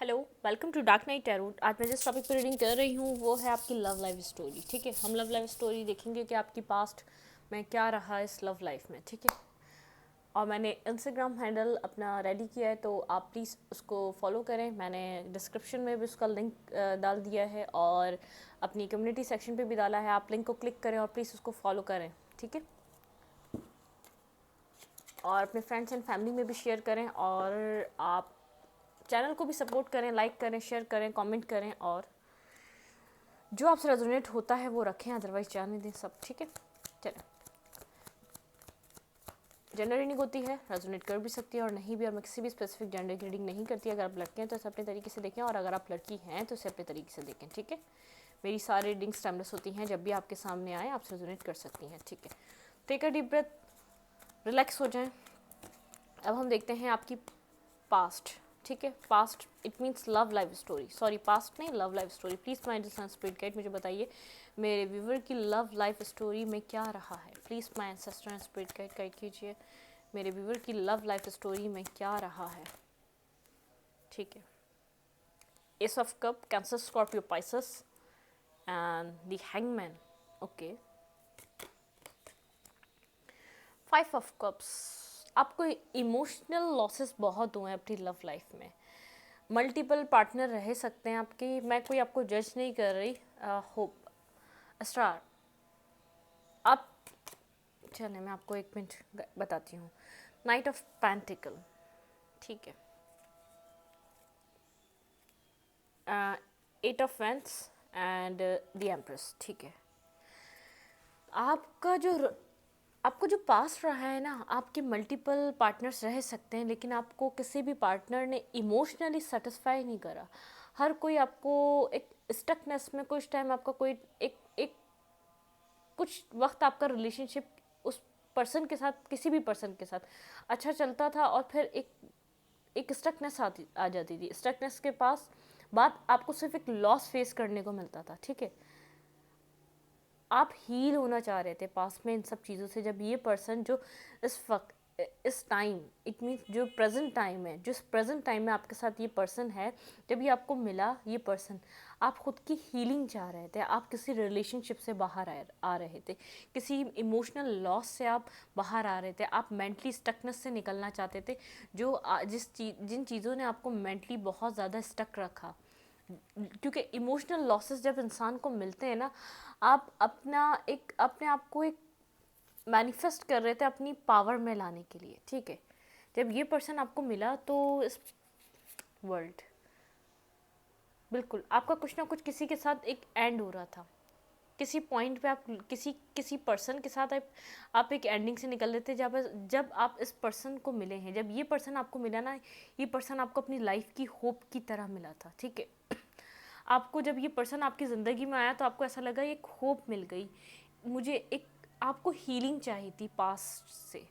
Hello, welcome to dark night tarot. आज मैं जिस टॉपिक पर रीडिंग कर रही हूँ वो है आपकी लव लाइफ स्टोरी। ठीक है, हम लव लाइफ स्टोरी देखेंगे कि आपकी पास्ट में क्या रहा है इस लव लाइफ में। ठीक है, और मैंने इंस्टाग्राम हैंडल अपना रेडी किया है, तो आप प्लीज़ उसको फॉलो करें। मैंने डिस्क्रिप्शन में भी उसका लिंक डाल दिया है और अपनी कम्युनिटी सेक्शन पे भी डाला है। आप लिंक को क्लिक करें और प्लीज़ उसको फॉलो करें। ठीक है, और अपने फ्रेंड्स एंड फैमिली में भी शेयर करें, और आप चैनल को भी सपोर्ट करें, लाइक करें, शेयर करें, कमेंट करें, और जो आपसे रेजोनेट होता है वो रखें, अदरवाइज जाने दें सब। ठीक है, चलें। जेंडर रीडिंग होती है, रेजोनेट कर भी सकती है और नहीं भी, और मैं किसी भी स्पेसिफिक जेंडर की रीडिंग नहीं करती। अगर आप लड़के हैं तो इसे अपने तरीके से देखें, और अगर आप लड़की हैं तो इसे अपने तरीके से देखें। ठीक है, मेरी सारी रीडिंग्स टाइमलेस होती हैं, जब भी आपके सामने आए आप रेजोनेट कर सकती हैं। ठीक है, take a deep breath, relax हो जाएं। अब हम देखते हैं आपकी पास्ट। ठीक है, past it means love life story, sorry past नहीं, love life story. Please my ancestor spirit guide, मुझे बताइए मेरे व्यूवर की लव लाइफ स्टोरी में क्या रहा है। Please my ancestor spirit guide guide कीजिए, मेरे व्यूवर की लव लाइफ स्टोरी में क्या रहा है। ठीक है, S of cup, cancer, Scorpio, Pisces and the hangman. Okay, five of cups, आपको इमोशनल लॉसेस बहुत हुए हैं अपनी लव लाइफ में। मल्टीपल पार्टनर रह सकते हैं आपकी, मैं कोई आपको जज नहीं कर रही। होप स्टार आप, चले मैं आपको एक मिनट बताती हूँ। नाइट ऑफ पेंटिकल, ठीक है, eight of wands and the empress. ठीक है, आपका जो आपको जो पास रहा है ना, आपके मल्टीपल पार्टनर्स रह सकते हैं, लेकिन आपको किसी भी पार्टनर ने इमोशनली सेटिस्फाई नहीं करा। हर कोई आपको एक स्टकनेस में, कुछ टाइम आपका कोई एक एक कुछ वक्त आपका रिलेशनशिप उस पर्सन के साथ, किसी भी पर्सन के साथ अच्छा चलता था, और फिर एक स्टकनेस आ जाती थी। स्टकनेस के पास बाद आपको सिर्फ एक लॉस फेस करने को मिलता था। ठीक है, आप हील होना चाह रहे थे पास में इन सब चीज़ों से, जब ये पर्सन जो इस वक्त इस टाइम, इट मीन्स जो प्रेजेंट टाइम है, जिस प्रेजेंट टाइम में आपके साथ ये पर्सन है, जब ये आपको मिला ये पर्सन, आप खुद की हीलिंग चाह रहे थे। आप किसी रिलेशनशिप से बाहर आ रहे थे, किसी इमोशनल लॉस से आप बाहर आ रहे थे, आप मेंटली स्टकनेस से निकलना चाहते थे, जो जिन चीज़ों ने आपको मेंटली बहुत ज़्यादा स्टक रखा। क्योंकि इमोशनल लॉसेस जब इंसान को मिलते हैं ना, आप अपने आप को एक मैनिफेस्ट कर रहे थे अपनी पावर में लाने के लिए। ठीक है, जब ये पर्सन आपको मिला तो इस वर्ल्ड, बिल्कुल आपका कुछ ना कुछ किसी के साथ एक एंड हो रहा था। किसी पॉइंट पे आप किसी पर्सन के साथ आप एक एंडिंग से निकल रहे थे। जब आप इस पर्सन को मिले हैं, जब ये पर्सन आपको मिला ना, ये पर्सन आपको अपनी लाइफ की होप की तरह मिला था। ठीक है, आपको जब ये पर्सन आपकी ज़िंदगी में आया तो आपको ऐसा लगा एक होप मिल गई, मुझे एक, आपको हीलिंग चाहिए थी पास्ट से।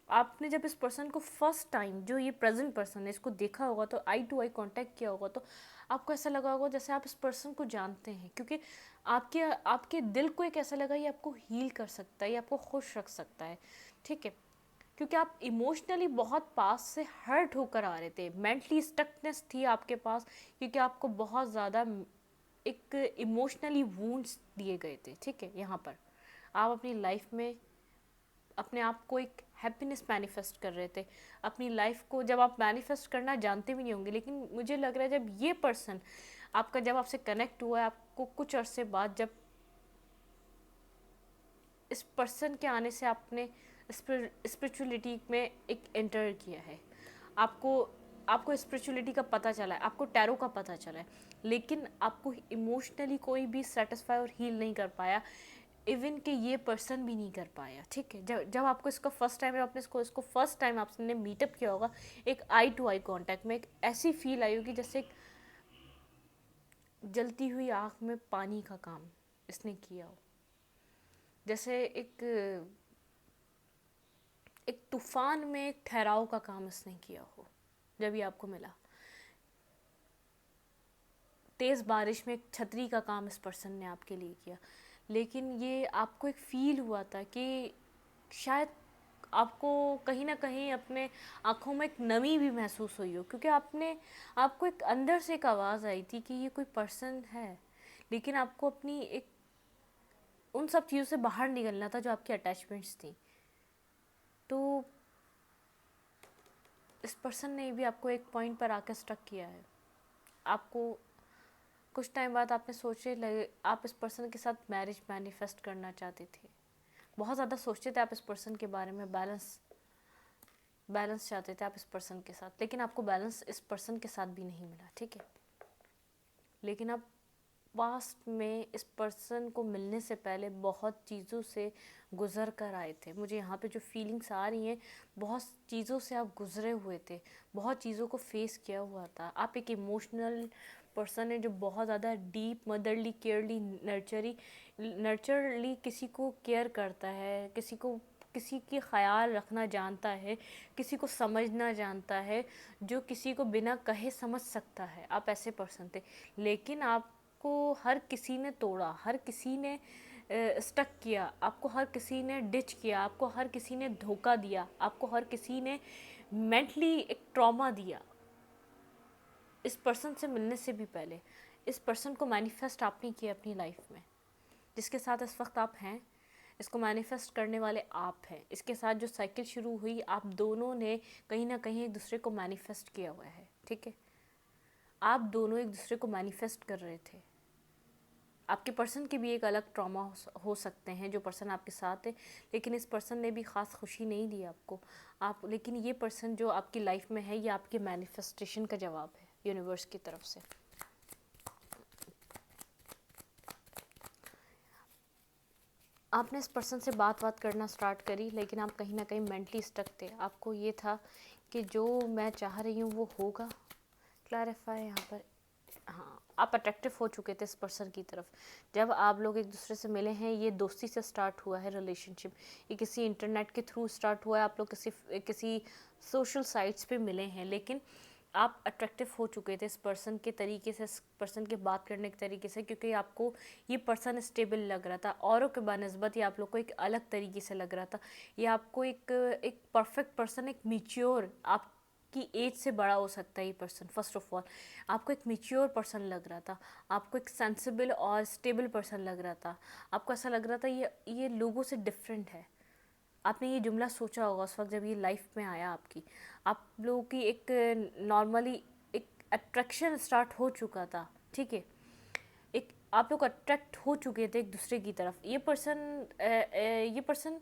आपने जब इस पर्सन को फर्स्ट टाइम, जो ये प्रेजेंट पर्सन है, इसको देखा होगा, तो आई टू आई कांटेक्ट किया होगा, तो आपको ऐसा लगा होगा जैसे आप इस पर्सन को जानते हैं, क्योंकि आपके आपके दिल को एक ऐसा लगा ये आपको हील कर सकता है, ये आपको खुश रख सकता है। ठीक है, क्योंकि आप इमोशनली बहुत पास से हर्ट होकर आ रहे थे, मेंटली स्टकनेस थी आपके पास, क्योंकि आपको बहुत ज़्यादा एक इमोशनली वूंड्स दिए गए थे। ठीक है, यहाँ पर आप अपनी लाइफ में अपने आप को एक हैप्पीनेस मैनिफेस्ट कर रहे थे अपनी लाइफ को। जब आप मैनिफेस्ट करना जानते भी नहीं होंगे, लेकिन मुझे लग रहा है जब ये पर्सन आपका, जब आपसे कनेक्ट हुआ है, आपको कुछ अरसे बाद, जब इस पर्सन के आने से आपने स्पिरिचुअलिटी में एक एंटर किया है, आपको आपको स्पिरिचुअलिटी का पता चला है, आपको टैरो का पता चला है, लेकिन आपको इमोशनली कोई भी सेटिस्फाई और हील नहीं कर पाया, इवन कि ये पर्सन भी नहीं कर पाया। ठीक है, जब जब आपको इसका फर्स्ट टाइम, आपने इसको फर्स्ट टाइम आपने मीटअप किया होगा, एक आई टू आई कांटेक्ट में एक ऐसी फील आई होगी जैसे एक जलती हुई आँख में पानी का काम इसने किया हो, जैसे एक तूफान में एक ठहराव का काम इसने किया हो। जब ये आपको मिला, तेज़ बारिश में एक छतरी का काम इस पर्सन ने आपके लिए किया, लेकिन ये आपको एक फील हुआ था कि शायद आपको कहीं ना कहीं अपने आँखों में एक नमी भी महसूस हुई हो, क्योंकि आपको एक अंदर से एक आवाज़ आई थी कि ये कोई पर्सन है, लेकिन आपको अपनी एक उन सब चीज़ों से बाहर निकलना था जो आपकी अटैचमेंट्स थी। तो इस पर्सन ने भी आपको एक पॉइंट पर आकर स्टक किया है। आपको कुछ टाइम बाद आपने सोचे लगे आप इस पर्सन के साथ मैरिज मैनिफेस्ट करना चाहते थे, बहुत ज़्यादा सोचते थे आप इस पर्सन के बारे में, बैलेंस चाहते थे आप इस पर्सन के साथ, लेकिन आपको बैलेंस इस पर्सन के साथ भी नहीं मिला, ठीक है। लेकिन आप पास्ट में इस पर्सन को मिलने से पहले बहुत चीज़ों से गुज़र कर आए थे। मुझे यहाँ पे जो फीलिंग्स आ रही हैं, बहुत चीज़ों से आप गुज़रे हुए थे, बहुत चीज़ों को फेस किया हुआ था। आप एक इमोशनल पर्सन है जो बहुत ज़्यादा डीप, मदरली, केयरली, नर्चरली किसी को केयर करता है, किसी की ख्याल रखना जानता है, किसी को समझना जानता है, जो किसी को बिना कहे समझ सकता है। आप ऐसे पर्सन थे, लेकिन आपको हर किसी ने तोड़ा, हर किसी ने स्टक किया, आपको हर किसी ने डिच किया, आपको हर किसी ने धोखा दिया, आपको हर किसी ने मेंटली एक ट्रॉमा दिया। इस पर्सन से मिलने से भी पहले इस पर्सन को मैनिफेस्ट आपने किया अपनी लाइफ में, जिसके साथ इस वक्त आप हैं, इसको मैनिफेस्ट करने वाले आप हैं। इसके साथ जो साइकिल शुरू हुई, आप दोनों ने कहीं ना कहीं एक दूसरे को मैनिफेस्ट किया हुआ है, ठीक है। आप दोनों एक दूसरे को मैनिफेस्ट कर रहे थे। आपके पर्सन के भी एक अलग ट्रॉमा हो सकते हैं जो पर्सन आपके साथ है, लेकिन इस पर्सन ने भी ख़ास खुशी नहीं दी आपको। लेकिन ये पर्सन जो आपकी लाइफ में है, ये आपके मैनिफेस्टेशन का जवाब है यूनिवर्स की तरफ से। आपने इस पर्सन से बात करना स्टार्ट करी, लेकिन आप कहीं ना कहीं मेंटली स्टक थे। आपको ये था कि जो मैं चाह रही हूँ वो होगा। क्लैरिफाई यहाँ पर, हाँ, आप अट्रैक्टिव हो चुके थे इस पर्सन की तरफ। जब आप लोग एक दूसरे से मिले हैं, ये दोस्ती से स्टार्ट हुआ है रिलेशनशिप, ये किसी इंटरनेट के थ्रू स्टार्ट हुआ है, आप लोग किसी सोशल साइट्स पे मिले हैं, लेकिन आप अट्रैक्टिव हो चुके थे इस पर्सन के तरीके से, इस पर्सन के बात करने के तरीके से, क्योंकि आपको ये पर्सन स्टेबल लग रहा था। औरों के बनस्बत ये आप लोग को एक अलग तरीके से लग रहा था। ये आपको एक परफेक्ट पर्सन, एक मैच्योर, आपकी एज से बड़ा हो सकता है ये पर्सन। फर्स्ट ऑफ ऑल आपको एक मैच्योर पर्सन लग रहा था, आपको एक सेंसिबल और स्टेबल पर्सन लग रहा था। आपको ऐसा लग रहा था ये लोगों से डिफरेंट है। आपने ये जुमला सोचा होगा उस वक्त जब ये लाइफ में आया आपकी। आप लोगों की एक नॉर्मली एक अट्रैक्शन स्टार्ट हो चुका था, ठीक है। एक आप लोग अट्रैक्ट हो चुके थे एक दूसरे की तरफ। ये पर्सन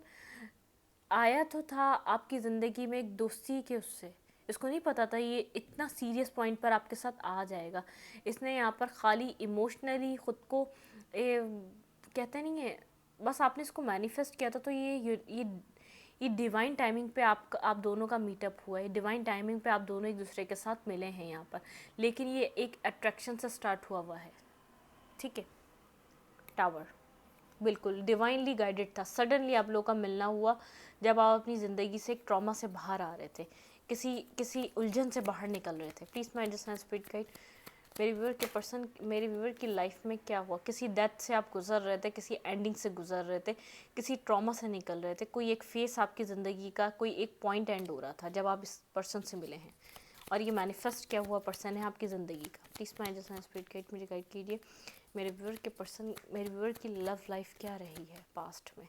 आया तो था आपकी ज़िंदगी में एक दोस्ती के उससे। इसको नहीं पता था ये इतना सीरियस पॉइंट पर आपके साथ आ जाएगा। इसने यहाँ पर खाली इमोशनली ख़ुद को कहते नहीं है, बस आपने इसको मैनिफेस्ट किया था। तो ये डिवाइन टाइमिंग पे आप दोनों का मीटअप हुआ है। डिवाइन टाइमिंग पे आप दोनों एक दूसरे के साथ मिले हैं यहाँ पर, लेकिन ये एक अट्रैक्शन से स्टार्ट हुआ है, ठीक है। टावर बिल्कुल डिवाइनली गाइडेड था। सडनली आप लोगों का मिलना हुआ जब आप अपनी ज़िंदगी से एक ट्रॉमा से बाहर आ रहे थे, किसी उलझन से बाहर निकल रहे थे। Please my understand spirit guide, मेरे व्यूअर की लाइफ में क्या हुआ? किसी डेथ से आप गुजर रहे थे, किसी एंडिंग से गुजर रहे थे, किसी ट्रॉमा से निकल रहे थे। कोई एक फेस आपकी ज़िंदगी का, कोई एक पॉइंट एंड हो रहा था जब आप इस पर्सन से मिले हैं, और ये मैनिफेस्ट क्या हुआ पर्सन है आपकी ज़िंदगी का। Please my understand spirit guide, मुझे गाइड कीजिए। मेरे व्यूअर की लव लाइफ क्या रही है पास्ट में?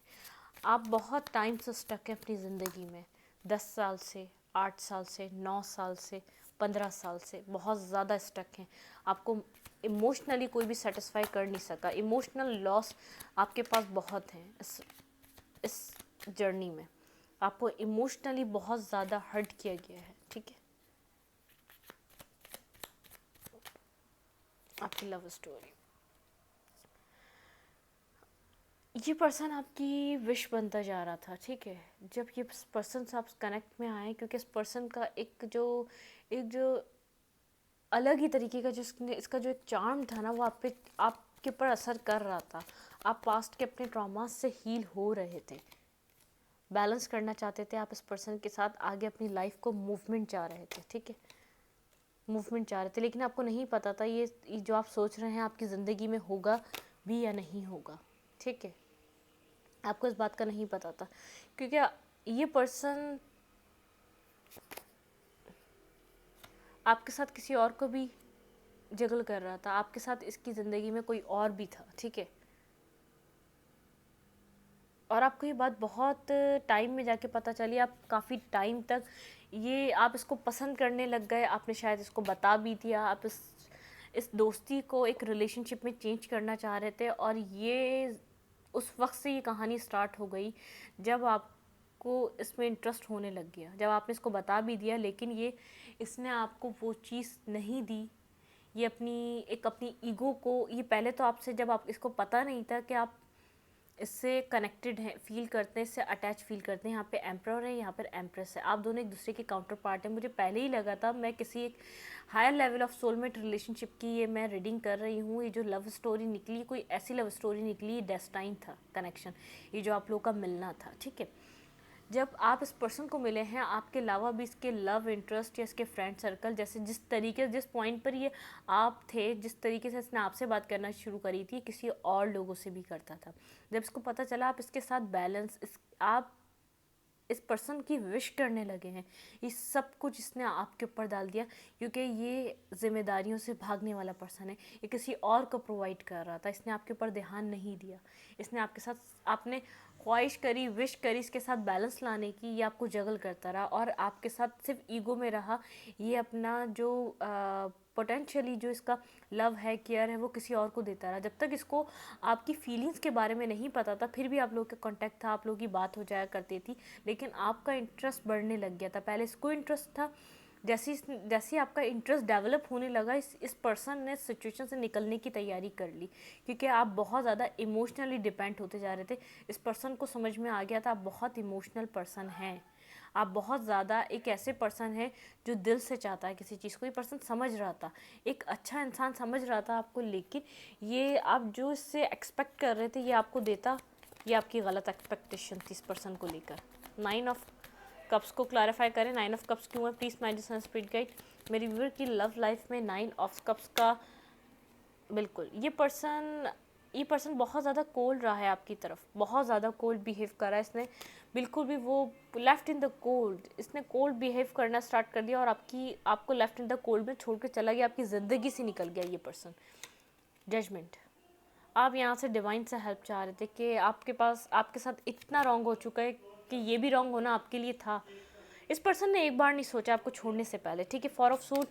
आप बहुत टाइम से स्टक हैं अपनी ज़िंदगी में, 10 साल से, 8 साल से, 9 साल से, 15 साल से बहुत ज़्यादा स्टक हैं। आपको इमोशनली कोई भी सेटिस्फाई कर नहीं सका। इमोशनल लॉस आपके पास बहुत हैं इस जर्नी में। आपको इमोशनली बहुत ज़्यादा हर्ट किया गया है, ठीक है। आपकी लव स्टोरी, ये पर्सन आपकी विश बनता जा रहा था, ठीक है। जब ये पर्सन से आप कनेक्ट में आए, क्योंकि इस पर्सन का एक जो अलग ही तरीके का इसका जो एक चार्म था ना, वो आपके ऊपर असर कर रहा था। आप पास्ट के अपने ट्रॉमास से हील हो रहे थे, बैलेंस करना चाहते थे आप इस पर्सन के साथ आगे अपनी लाइफ को मूवमेंट चाह रहे थे, ठीक है। मूवमेंट चाह रहे थे, लेकिन आपको नहीं पता था ये जो आप सोच रहे हैं आपकी ज़िंदगी में होगा भी या नहीं होगा, ठीक है। आपको इस बात का नहीं पता था, क्योंकि ये पर्सन आपके साथ किसी और को भी जगल कर रहा था, आपके साथ इसकी ज़िंदगी में कोई और भी था, ठीक है। और आपको ये बात बहुत टाइम में जाके पता चली, आप काफ़ी टाइम तक ये आप इसको पसंद करने लग गए, आपने शायद इसको बता भी दिया, आप इस दोस्ती को एक रिलेशनशिप में चेंज करना चाह रहे थे। और ये उस वक्त से ये कहानी स्टार्ट हो गई जब आपको इसमें इंटरेस्ट होने लग गया, जब आपने इसको बता भी दिया, लेकिन ये इसने आपको वो चीज़ नहीं दी। ये अपनी ईगो को, ये पहले तो आपसे, जब आप इसको पता नहीं था कि आप इससे कनेक्टेड हैं, फील करते हैं, इससे अटैच फील करते हैं। यहाँ पे एम्प्रर है, यहाँ पर एम्प्रेस है, आप दोनों एक दूसरे के काउंटर पार्ट हैं। मुझे पहले ही लगा था मैं किसी एक higher level of soulmate relationship की ये मैं रीडिंग कर रही हूँ। ये जो लव स्टोरी निकली, कोई ऐसी लव स्टोरी निकली, ये डेस्टाइन था कनेक्शन, ये जो आप लोगों का मिलना था, ठीक है। जब आप इस पर्सन को मिले हैं, आपके अलावा भी इसके लव इंटरेस्ट या इसके फ्रेंड सर्कल, जैसे जिस पॉइंट पर ये आप थे, जिस तरीके से इसने आपसे बात करना शुरू करी थी, किसी और लोगों से भी करता था। जब इसको पता चला आप इसके साथ आप इस पर्सन की विश करने लगे हैं, ये सब कुछ इसने आपके ऊपर डाल दिया, क्योंकि ये जिम्मेदारियों से भागने वाला पर्सन है। ये किसी और को प्रोवाइड कर रहा था, इसने आपके ऊपर ध्यान नहीं दिया। इसने आपके साथ, आपने ख्वाहिश करी, विश करी इसके साथ बैलेंस लाने की, ये आपको जगल करता रहा और आपके साथ सिर्फ ईगो में रहा। ये अपना जो पोटेंशियली जो इसका लव है, केयर है, वो किसी और को देता रहा। जब तक इसको आपकी फीलिंग्स के बारे में नहीं पता था, फिर भी आप लोगों का कांटेक्ट था, आप लोगों की बात हो जाया करती थी, लेकिन आपका इंटरेस्ट बढ़ने लग गया था। पहले इसको इंटरेस्ट था, जैसे ही आपका इंटरेस्ट डेवलप होने लगा, इस पर्सन ने सिचुएशन से निकलने की तैयारी कर ली, क्योंकि आप बहुत ज़्यादा इमोशनली डिपेंड होते जा रहे थे। इस पर्सन को समझ में आ गया था आप बहुत इमोशनल पर्सन हैं, आप बहुत ज़्यादा एक ऐसे पर्सन हैं जो दिल से चाहता है किसी चीज़ को। ये पर्सन समझ रहा था, एक अच्छा इंसान समझ रहा था आपको, लेकिन ये आप जो इससे एक्सपेक्ट कर रहे थे ये आपको देता, ये आपकी गलत एक्सपेक्टेशन थी इस पर्सन को लेकर। 9 ऑफ कप्स को क्लैरिफाई करें, 9 ऑफ कप्स क्यों है, please my distance speed guide. मेरी व्यूअर की लव लाइफ में 9 ऑफ कप्स का बिल्कुल ये पर्सन बहुत ज़्यादा कोल्ड रहा है आपकी तरफ, बहुत ज़्यादा कोल्ड बिहेव करा है इसने, बिल्कुल भी वो लेफ्ट इन द कोल्ड, इसने कोल्ड बिहेव करना स्टार्ट कर दिया और आपको लेफ्ट इन द कोल्ड में छोड़ के चला गया, आपकी ज़िंदगी से निकल गया ये पर्सन। जजमेंट, आप यहाँ से डिवाइन से हेल्प चाह रहे थे कि आपके साथ इतना रॉन्ग हो चुका है कि ये भी रॉन्ग होना आपके लिए था। इस पर्सन ने एक बार नहीं सोचा आपको छोड़ने से पहले, ठीक है। 4 ऑफ सूट,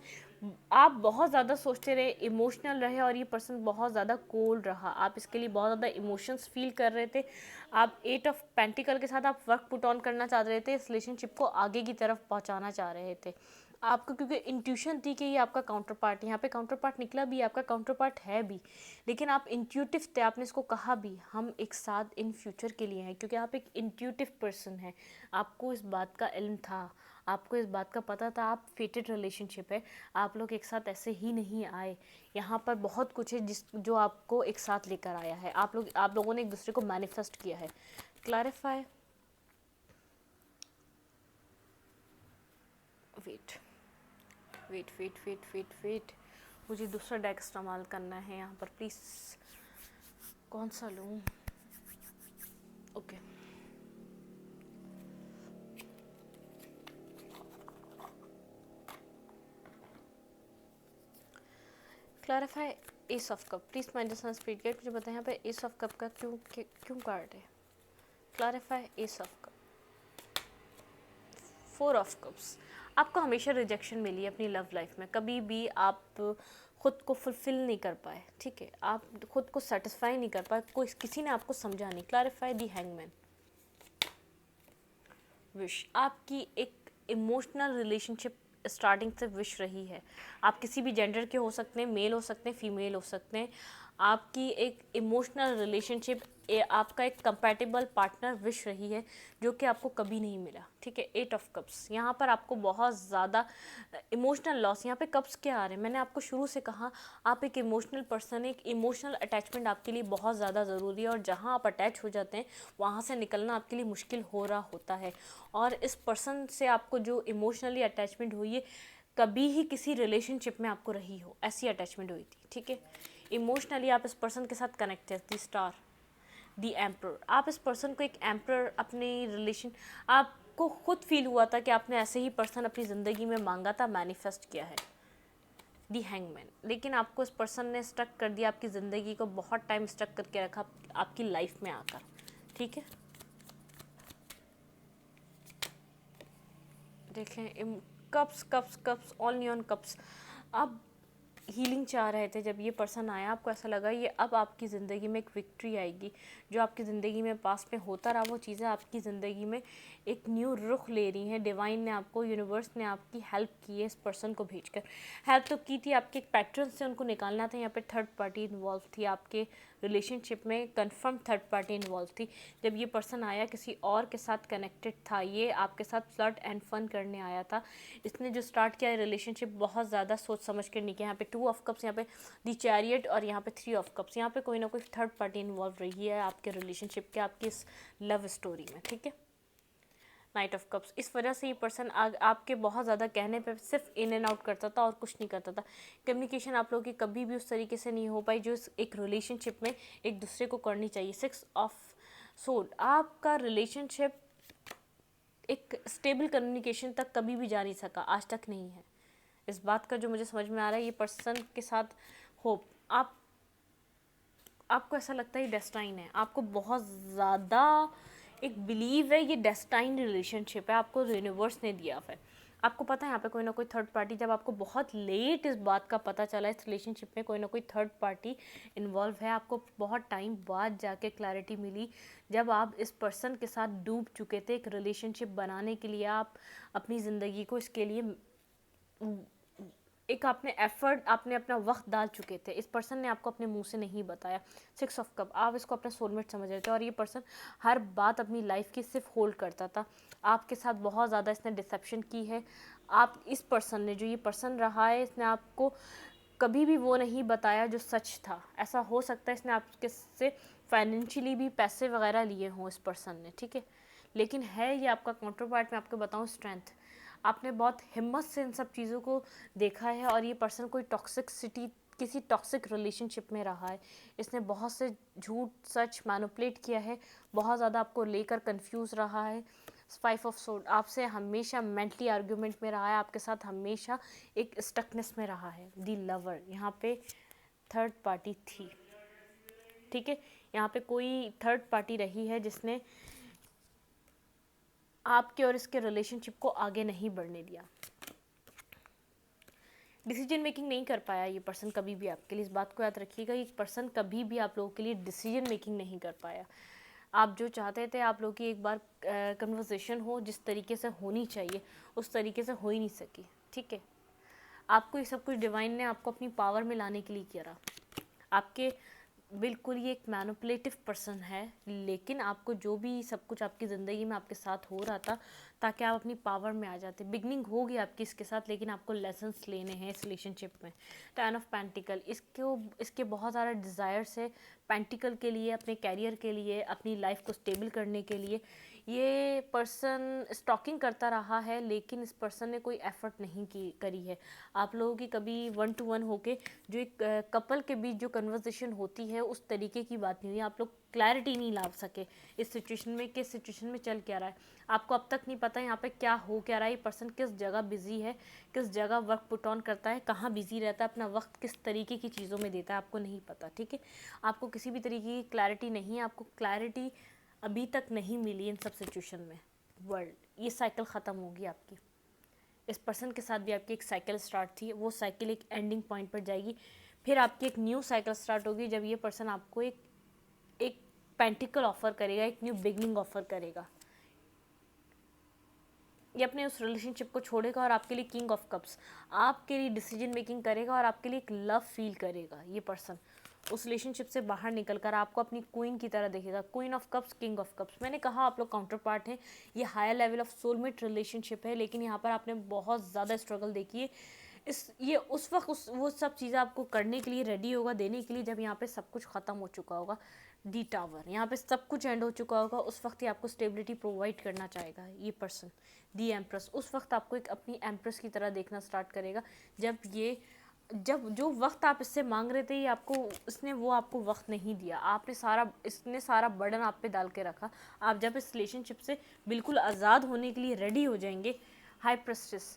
आप बहुत ज़्यादा सोचते रहे, इमोशनल रहे, और ये पर्सन बहुत ज़्यादा कोल्ड रहा, आप इसके लिए बहुत ज़्यादा इमोशंस फील कर रहे थे। आप 8 ऑफ पेंटिकल के साथ आप वर्क पुट ऑन करना चाह रहे थे, इस रिलेशनशिप को आगे की तरफ पहुंचाना चाह रहे थे। आपको क्योंकि इंट्यूशन थी कि ये आपका काउंटर पार्ट, यहाँ पे काउंटर पार्ट निकला भी, आपका काउंटर पार्ट है भी, लेकिन आप इंट्यूटिव थे, आपने इसको कहा भी हम एक साथ इन फ्यूचर के लिए हैं, क्योंकि आप एक इंट्यूटिव पर्सन हैं, आपको इस बात का इल्म था, आपको इस बात का पता था आप फेटेड रिलेशनशिप है, आप लोग एक साथ ऐसे ही नहीं आए, यहाँ पर बहुत कुछ है जो आपको एक साथ लेकर आया है, आप लोगों ने एक दूसरे को मैनिफेस्ट किया है। क्लैरिफाई, वेट, मुझे दूसरा डेक इस्तेमाल करना है यहाँ पर, प्लीज़। कौन सा लूँ? Okay, clarify S of cup, please mind the speed guide, मुझे बताएं यहाँ पे एस ऑफ कप का क्यों कार्ड है। Clarify S of cup, 4 of cups, आपको हमेशा रिजेक्शन मिली है अपनी लव लाइफ में, कभी भी आप खुद को फुलफिल नहीं कर पाए, ठीक है, आप खुद को सेटिस्फाई नहीं कर पाए, किसी ने आपको समझा नहीं। क्लैरिफाई दी हैंगमैन, विश, आपकी एक इमोशनल रिलेशनशिप स्टार्टिंग से विश रही है, आप किसी भी जेंडर के हो सकते हैं, मेल हो सकते हैं, फीमेल हो सकते हैं, आपकी एक इमोशनल रिलेशनशिप, आपका एक कंपैटिबल पार्टनर विश रही है, जो कि आपको कभी नहीं मिला, ठीक है। 8 ऑफ कप्स, यहाँ पर आपको बहुत ज़्यादा इमोशनल लॉस, यहाँ पे कप्स क्या आ रहे हैं, मैंने आपको शुरू से कहा आप एक इमोशनल पर्सन है, एक इमोशनल अटैचमेंट आपके लिए बहुत ज़्यादा ज़रूरी है, और जहाँ आप अटैच हो जाते हैं वहाँ से निकलना आपके लिए मुश्किल हो रहा होता है, और इस पर्सन से आपको जो इमोशनली अटैचमेंट हुई है, कभी ही किसी रिलेशनशिप में आपको रही हो ऐसी अटैचमेंट हुई थी, ठीक है। इमोशनली आप इस पर्सन के साथ कनेक्ट है, दी स्टार, दी एम्प्रर, आप इस पर्सन को एक एम्प्रर अपने रिलेशन, आप आपको खुद फील हुआ था कि आपने ऐसे ही पर्सन अपनी ज़िंदगी में मांगा था, मैनिफेस्ट किया है, दी हैंगमैन। लेकिन आपको इस पर्सन ने स्टक कर दिया, आपकी ज़िंदगी को बहुत टाइम स्टक करके रखा आपकी लाइफ में आकर, ठीक है। देखें, cups cups cups, only on cups. आप हीलिंग चाह रहे थे, जब ये पर्सन आया आपको ऐसा लगा ये अब आपकी ज़िंदगी में एक विक्ट्री आएगी। जो आपकी ज़िंदगी में पास्ट में होता रहा वो चीज़ें आपकी ज़िंदगी में एक न्यू रुख ले रही हैं। डिवाइन ने आपको, यूनिवर्स ने आपकी हेल्प की है इस पर्सन को भेजकर। हेल्प तो की थी, आपके एक पैटर्न से उनको निकालना था। यहाँ पे थर्ड पार्टी इन्वॉल्व थी, आपके रिलेशनशिप में कंफर्म थर्ड पार्टी इन्वॉल्व थी। जब ये पर्सन आया किसी और के साथ कनेक्टेड था, ये आपके साथ फ्लर्ट एंड फन करने आया था। इसने जो स्टार्ट किया है रिलेशनशिप बहुत ज़्यादा सोच समझ कर नहीं किया। यहाँ पे 2 ऑफ कप्स, यहाँ पे दी चैरियट और यहाँ पे 3 ऑफ कप्स। यहाँ पे कोई ना कोई थर्ड पार्टी इन्वॉल्व रही है आपके रिलेशनशिप के, आपकी इस लव स्टोरी में, ठीक है। नाइट ऑफ कप्स, इस वजह से ये पर्सन आपके बहुत ज़्यादा कहने पे सिर्फ इन एंड आउट करता था और कुछ नहीं करता था। कम्युनिकेशन आप लोगों की कभी भी उस तरीके से नहीं हो पाई जो एक रिलेशनशिप में एक दूसरे को करनी चाहिए। 6 ऑफ सोड, आपका रिलेशनशिप एक स्टेबल कम्युनिकेशन तक कभी भी जा नहीं सका, आज तक नहीं है। इस बात का जो मुझे समझ में आ रहा है, ये पर्सन के साथ होप, आपको ऐसा लगता है ये डेस्टाइन है, आपको बहुत ज़्यादा एक बिलीव है ये डेस्टाइन रिलेशनशिप है, आपको यूनिवर्स ने दिया है। आपको पता है यहाँ पे कोई ना कोई थर्ड पार्टी, जब आपको बहुत लेट इस बात का पता चला इस रिलेशनशिप में कोई ना कोई थर्ड पार्टी इन्वॉल्व है, आपको बहुत टाइम बाद जाके क्लैरिटी मिली। जब आप इस पर्सन के साथ डूब चुके थे एक रिलेशनशिप बनाने के लिए, आप अपनी ज़िंदगी को इसके लिए एक आपने एफर्ट, आपने अपना वक्त डाल चुके थे। इस पर्सन ने आपको अपने मुंह से नहीं बताया। 6 ऑफ कप, आप इसको अपना सोलमेट समझ रहे थे और ये पर्सन हर बात अपनी लाइफ की सिर्फ होल्ड करता था। आपके साथ बहुत ज़्यादा इसने डिसेप्शन की है। आप इस पर्सन ने, जो ये पर्सन रहा है, इसने आपको कभी भी वो नहीं बताया जो सच था। ऐसा हो सकता है इसने आपके से फाइनेंशियली भी पैसे वगैरह लिए हों इस पर्सन ने, ठीक है। लेकिन है ये आपका काउंटर पार्ट, मैं आपको बताऊँ, स्ट्रेंथ। आपने बहुत हिम्मत से इन सब चीज़ों को देखा है और ये पर्सन कोई टॉक्सिसिटी, किसी टॉक्सिक रिलेशनशिप में रहा है। इसने बहुत से झूठ सच मैनिपुलेट किया है, बहुत ज़्यादा आपको लेकर कंफ्यूज रहा है। 5 ऑफ सोर्ड, आपसे हमेशा मेंटली आर्ग्यूमेंट में रहा है, आपके साथ हमेशा एक स्टकनेस में रहा है। दी लवर, यहाँ पे थर्ड पार्टी थी, ठीक है। यहाँ पे कोई थर्ड पार्टी रही है जिसने आपके और इसके रिलेशनशिप को आगे नहीं बढ़ने दिया। डिसीजन मेकिंग नहीं कर पाया ये पर्सन कभी भी आपके लिए। इस बात को याद रखिएगा, ये पर्सन कभी भी आप लोगों के लिए डिसीजन मेकिंग नहीं कर पाया। आप जो चाहते थे आप लोगों की एक बार कन्वर्सेशन हो जिस तरीके से होनी चाहिए, उस तरीके से हो ही नहीं सकी, ठीक है। आपको ये सब कुछ डिवाइन ने आपको अपनी पावर में लाने के लिए किया। आपके बिल्कुल ये एक मैनिपुलेटिव पर्सन है, लेकिन आपको जो भी सब कुछ आपकी ज़िंदगी में आपके साथ हो रहा था ताकि आप अपनी पावर में आ जाते। बिगनिंग होगी आपकी इसके साथ, लेकिन आपको लेसन्स लेने हैं इस रिलेशनशिप में। 10 ऑफ पेंटिकल, इसके बहुत सारे डिज़ायर्स है पेंटिकल के लिए, अपने कैरियर के लिए, अपनी लाइफ को स्टेबल करने के लिए। ये पर्सन स्टॉकिंग करता रहा है, लेकिन इस पर्सन ने कोई एफर्ट नहीं करी है। आप लोगों की कभी 1 to 1 होके जो एक कपल के बीच जो कन्वर्सेशन होती है उस तरीके की बात नहीं हुई। आप लोग क्लैरिटी नहीं ला सके इस सिचुएशन में, किस सिचुएशन में चल क्या रहा है। आपको अब तक नहीं पता यहाँ पे क्या हो क्या रहा है। ये पर्सन किस जगह बिजी है, किस जगह वर्क पुट ऑन करता है, कहाँ बिजी रहता है, अपना वक्त किस तरीके की चीज़ों में देता है, आपको नहीं पता, ठीक है। आपको किसी भी तरीके की क्लैरिटी नहीं है, आपको क्लैरिटी अभी तक नहीं मिली इन सब सिचुएशन में। वर्ल्ड, ये साइकिल ख़त्म होगी आपकी। इस पर्सन के साथ भी आपकी एक साइकिल स्टार्ट थी, वो साइकिल एक एंडिंग पॉइंट पर जाएगी, फिर आपकी एक न्यू साइकिल स्टार्ट होगी जब ये पर्सन आपको एक पेंटिकल ऑफर करेगा, एक न्यू बिगनिंग ऑफर करेगा। ये अपने उस रिलेशनशिप को छोड़ेगा और आपके लिए किंग ऑफ कप्स, आपके लिए डिसीजन मेकिंग करेगा और आपके लिए एक लव फील करेगा। ये पर्सन उस रिलेशनशिप से बाहर निकलकर आपको अपनी क्वीन की तरह देखेगा। Queen of cups, king of cups, मैंने कहा आप लोग काउंटर पार्ट हैं। ये higher level of soulmate relationship है, लेकिन यहाँ पर आपने बहुत ज़्यादा स्ट्रगल देखी है। ये उस वक्त वो सब चीज़ें आपको करने के लिए रेडी होगा, देने के लिए, जब यहाँ पे सब कुछ ख़त्म हो चुका होगा। डी टावर, यहाँ पे सब कुछ एंड हो चुका होगा, उस वक्त ही आपको स्टेबिलिटी प्रोवाइड करना चाहेगा ये पर्सन। दी एम्प्रेस, उस वक्त आपको एक अपनी एम्प्रेस की तरह देखना स्टार्ट करेगा जब ये जब जो वक्त आप इससे मांग रहे थे, ये आपको इसने वो आपको वक्त नहीं दिया, आपने सारा इसने सारा बर्डन आप पे डाल के रखा। आप जब इस रिलेशनशिप से बिल्कुल आज़ाद होने के लिए रेडी हो जाएंगे, हाई प्रेस्टिस,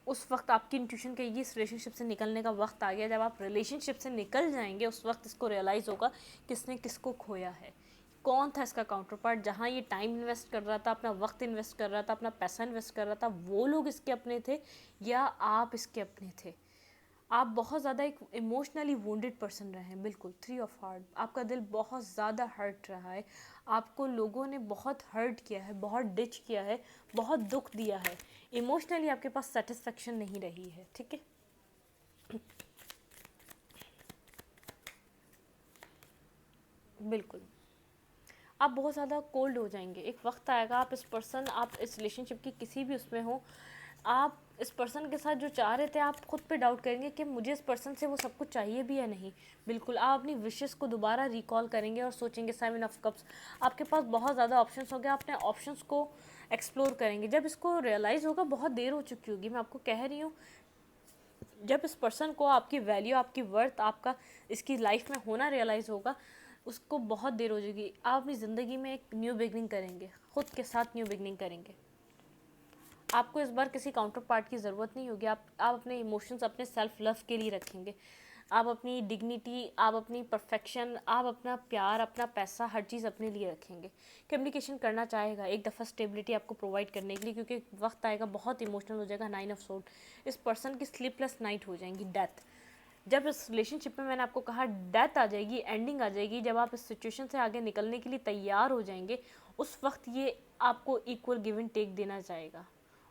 उस वक्त आपकी इंट्यूशन कहेगी इस रिलेशनशिप से निकलने का वक्त आ गया। जब आप रिलेशनशिप से निकल जाएंगे, उस वक्त इसको रियलाइज़ होगा किसने किसको खोया है, कौन था इसका काउंटर पार्ट। जहाँ ये टाइम इन्वेस्ट कर रहा था, अपना वक्त इन्वेस्ट कर रहा था, अपना पैसा इन्वेस्ट कर रहा था, वो लोग इसके अपने थे या आप इसके अपने थे। आप बहुत ज़्यादा एक इमोशनली वुंडेड पर्सन रहे हैं, बिल्कुल 3 ऑफ हार्ट, आपका दिल बहुत ज़्यादा हर्ट रहा है, आपको लोगों ने बहुत हर्ट किया है, बहुत डिच किया है, बहुत दुख दिया है, इमोशनली आपके पास सेटिस्फेक्शन नहीं रही है, ठीक है। बिल्कुल, आप बहुत ज़्यादा कोल्ड हो जाएंगे, एक वक्त आएगा आप इस रिलेशनशिप की किसी भी उसमें हो, आप इस पर्सन के साथ जो चाह रहे थे, आप खुद पे डाउट करेंगे कि मुझे इस पर्सन से वो सब कुछ चाहिए भी या नहीं। बिल्कुल, आप अपनी विशेस को दोबारा रिकॉल करेंगे और सोचेंगे 7 ऑफ कप्स, आपके पास बहुत ज़्यादा ऑप्शंस हो गए, आप अपने ऑप्शंस को एक्सप्लोर करेंगे। जब इसको रियलाइज़ होगा, बहुत देर हो चुकी होगी, मैं आपको कह रही हूँ, जब इस पर्सन को आपकी वैल्यू, आपकी वर्थ, आपका इसकी लाइफ में होना रियलाइज़ होगा, उसको बहुत देर हो जाएगी। आप अपनी ज़िंदगी में एक न्यू बिगनिंग करेंगे, खुद के साथ न्यू बिगनिंग करेंगे। आपको इस बार किसी काउंटर पार्ट की ज़रूरत नहीं होगी, आप अपने इमोशंस अपने सेल्फ लव के लिए रखेंगे। आप अपनी डिग्निटी, आप अपनी परफेक्शन, आप अपना प्यार, अपना पैसा, हर चीज़ अपने लिए रखेंगे। कम्युनिकेशन करना चाहेगा एक दफ़ा स्टेबिलिटी आपको प्रोवाइड करने के लिए, क्योंकि वक्त आएगा बहुत इमोशनल हो जाएगा। 9 ऑफ सोर्ड, इस पर्सन की स्लीपलेस नाइट हो जाएंगी, डेथ। जब इस रिलेशनशिप में, मैंने आपको कहा, डेथ आ जाएगी, एंडिंग आ जाएगी, जब आप इस सिचुएशन से आगे निकलने के लिए तैयार हो जाएंगे, उस वक्त ये आपको इक्वल गिव एंड टेक देना चाहेगा।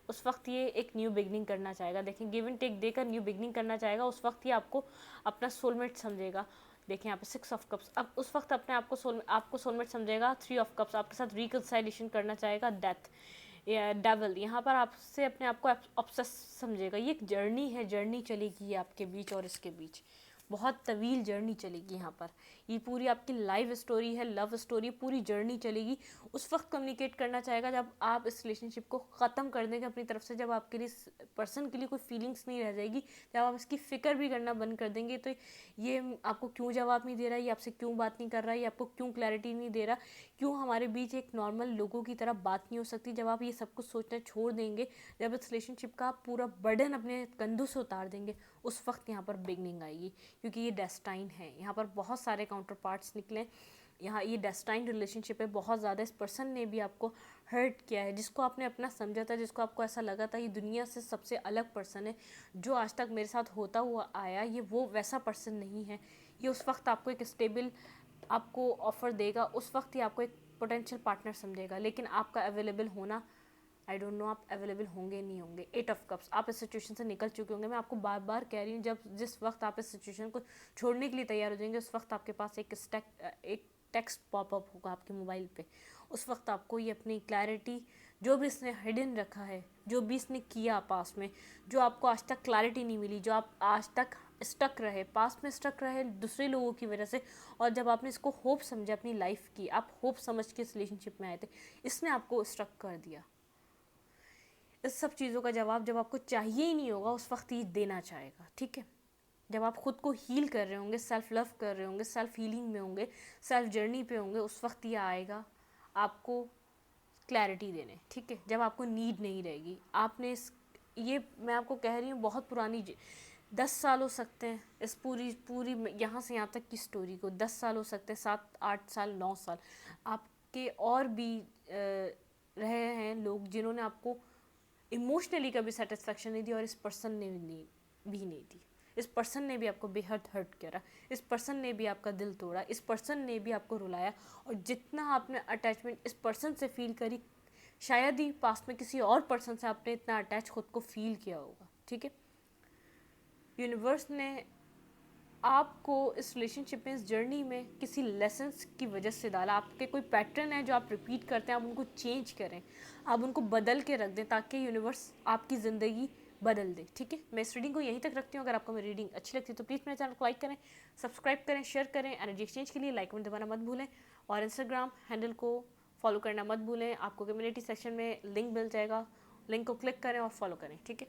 उस वक्त ये एक न्यू बिगनिंग करना चाहेगा। देखें, गिव एंड टेक देकर न्यू बिगनिंग करना चाहेगा। उस वक्त ये आपको अपना सोलमेट समझेगा। देखें यहाँ पे 6 ऑफ कप्स, अब उस वक्त अपने आपको सोलमेट समझेगा। 3 ऑफ कप्स, आपके साथ रिकंसाइलेशन करना चाहेगा। डेथ, डेविल, यहाँ पर आपसे अपने आप को ऑब्सेस समझेगा। ये एक जर्नी है, जर्नी चलेगी आपके बीच और इसके बीच, बहुत तवील जर्नी चलेगी। यहाँ पर ये पूरी आपकी लाइफ स्टोरी है, लव स्टोरी, पूरी जर्नी चलेगी। उस वक्त कम्युनिकेट करना चाहेगा जब आप इस रिलेशनशिप को ख़त्म कर देंगे अपनी तरफ से, जब आपके लिए पर्सन के लिए कोई फीलिंग्स नहीं रह जाएगी, जब आप इसकी फ़िक्र भी करना बंद कर देंगे। तो ये आपको क्यों जवाब नहीं दे रहा, ये आपसे क्यों बात नहीं कर रहा है, ये आपको क्यों क्लैरिटी नहीं दे रहा, क्यों हमारे बीच एक नॉर्मल लोगों की तरह बात नहीं हो सकती, जब आप ये सब कुछ सोचना छोड़ देंगे, जब इस रिलेशनशिप का पूरा बर्डन अपने कंधों से उतार देंगे, उस वक्त यहाँ पर बिगनिंग आएगी। क्योंकि ये डेस्टाइन है, यहाँ पर बहुत सारे काउंटर पार्ट्स निकले, यहाँ ये डेस्टाइन रिलेशनशिप है। बहुत ज़्यादा इस पर्सन ने भी आपको हर्ट किया है, जिसको आपने अपना समझा था, जिसको आपको ऐसा लगा था ये दुनिया से सबसे अलग पर्सन है, जो आज तक मेरे साथ होता हुआ आया, ये वो वैसा पर्सन नहीं है। ये उस वक्त आपको एक स्टेबल आपको ऑफ़र देगा, उस वक्त ही आपको एक पोटेंशियल पार्टनर समझेगा। लेकिन आपका अवेलेबल होना, आई डोंट नो आप अवेलेबल होंगे नहीं होंगे। 8 ऑफ कप्स, आप इस सिचुएशन से निकल चुके होंगे। मैं आपको बार बार कह रही हूँ, जिस वक्त आप इस सिचुएशन को छोड़ने के लिए तैयार हो जाएंगे, उस वक्त आपके पास एक टेक्स्ट पॉपअप होगा आपके मोबाइल पे। उस वक्त आपको ये अपनी क्लैरिटी, जो भी इसने हिडन रखा है, जो भी इसने किया पास में, जो आपको आज तक क्लैरिटी नहीं मिली, जो आप आज तक स्टक रहे, पास में स्टक रहे दूसरे लोगों की वजह से, और जब आपने इसको होप समझा अपनी लाइफ की, आप होप समझ के इस रिलेशनशिप में आए थे, इसने आपको स्टक कर दिया। इस सब चीज़ों का जवाब जब आपको चाहिए ही नहीं होगा, उस वक्त ये देना चाहेगा, ठीक है। जब आप खुद को हील कर रहे होंगे, सेल्फ लव कर रहे होंगे, सेल्फ हीलिंग में होंगे, सेल्फ जर्नी पे होंगे, उस वक्त ये आएगा आपको क्लैरिटी देने, ठीक है। जब आपको नीड नहीं रहेगी, आपने ये मैं आपको कह रही हूँ, बहुत पुरानी 10 साल हो सकते हैं इस पूरी पूरी यहाँ से यहाँ तक की स्टोरी को, 10 साल हो सकते हैं, 7-8 साल, 9 साल। आपके और भी रहे हैं लोग जिन्होंने आपको इमोशनली कभी सेटिस्फेक्शन नहीं दी, और इस पर्सन ने भी नहीं दी। इस पर्सन ने भी आपको बेहद हर्ट करा, इस पर्सन ने भी आपका दिल तोड़ा, इस पर्सन ने भी आपको रुलाया, और जितना आपने अटैचमेंट इस पर्सन से फील करी, शायद ही पास में किसी और पर्सन से आपने इतना अटैच खुद को फील किया होगा, ठीक है। यूनिवर्स ने आपको इस रिलेशनशिप में, इस जर्नी में किसी लेसन्स की वजह से डाला। आपके कोई पैटर्न है जो आप रिपीट करते हैं, आप उनको चेंज करें, आप उनको बदल के रख दें, ताकि यूनिवर्स आपकी ज़िंदगी बदल दे, ठीक है। मैं इस रीडिंग को यहीं तक रखती हूँ। अगर आपको मेरी रीडिंग अच्छी लगती है तो प्लीज़ मेरे चैनल को लाइक करें, सब्सक्राइब करें, शेयर करें। एनर्जी एक्सचेंज के लिए लाइक बटन दबाना मत भूलें, और इंस्टाग्राम हैंडल को फॉलो करना मत भूलें। आपको कम्युनिटी सेक्शन में लिंक मिल जाएगा, लिंक को क्लिक करें और फॉलो करें, ठीक है।